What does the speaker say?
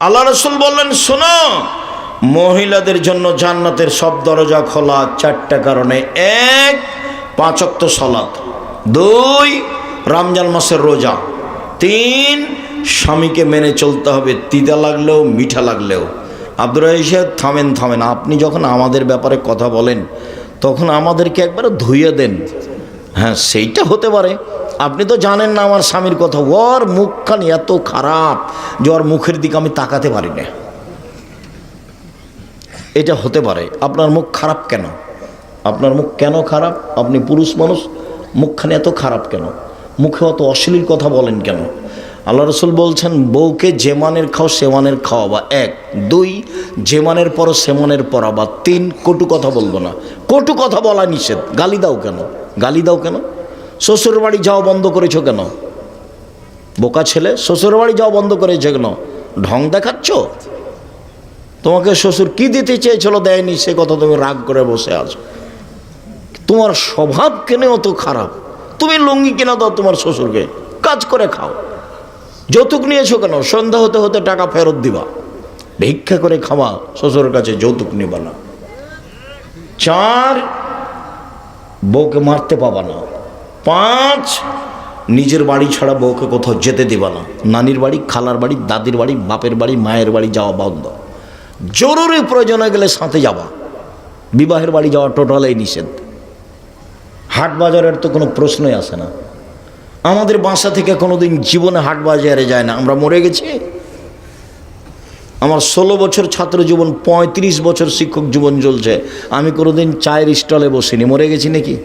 আল্লাহ রাসূল বললেন, শোনো, মহিলাদের জন্য জান্নাতের সব দরজা খোলা চারটা কারণে। এক, 5 ওয়াক্ত সালাত। 2, রমজান মাসের রোজা। 3, স্বামীকে মেনে চলতে হবে, তিতা লাগলেও মিঠা লাগলেও। আব্দুর রাহিম, থামেন। আপনি যখন আমাদের ব্যাপারে কথা বলেন তখন আমাদেরকে একবারে ধুইয়ে দেন। হ্যাঁ, সেইটা হতে পারে। আপনি তো জানেন না আমার স্বামীর কথা। ওর মুখখানি এত খারাপ যে ওর মুখের দিকে আমি তাকাতে পারি না। এটা হতে পারে। আপনার মুখ খারাপ কেন? আপনার মুখ কেন খারাপ? আপনি পুরুষ মানুষ, মুখখানি এত খারাপ কেন? মুখে অত অশ্লীল কথা বলেন কেন? আল্লাহ রাসূল বলছেন, বউকে যে মানের খাও সে মানের খাওয়াবা। 1, 2, যে মানের পরো সে মানের পরাবা। 3, কটু কথা বলবো না। কটু কথা বলা নিষেধ। গালি দাও কেন? শ্বশুর বাড়ি যাওয়া বন্ধ করেছো কেন? বোকা ছেলে, শ্বশুর বাড়ি যাওয়া বন্ধ করেছো কেন? ঢং দেখাচ্ছ? তোমাকে শ্বশুর কি দিতে চেয়েছিল, দেয়নি, সে কথা তুমি রাগ করে বসে আছো। তোমার স্বভাব কেন অত খারাপ? তুমি লুঙ্গি কিনা দাও তোমার শ্বশুরকে, কাজ করে খাও। যৌতুক নিয়েছো কেন? সন্ধ্যা হতে হতে টাকা ফেরত দিবা। ভিক্ষা করে খাওয়া, শ্বশুরের কাছে যৌতুক নিবা না। 4, বউকে মারতে পাবা না। 5, নিজের বাড়ি ছাড়া বউকে কোথাও যেতে দিবা না। নানির বাড়ি, খালার বাড়ি, দাদির বাড়ি, বাপের বাড়ি, মায়ের বাড়ি যাওয়া বন্ধ। জরুরি প্রয়োজনে গেলে সাথে যাবা। বিবাহের বাড়ি যাওয়া টোটালেই নিষেধ। হাট বাজারের তো কোনো প্রশ্নই আসে না। আমাদের বাসা থেকে কোনোদিন জীবনে হাট বাজারে যায় না। আমরা মরে গেছি। আমার 16 বছর ছাত্র জীবন, 35 বছর শিক্ষক জীবন চলছে, আমি কোনোদিন চায়ের স্টলে বসিনি। মরে গেছি নাকি?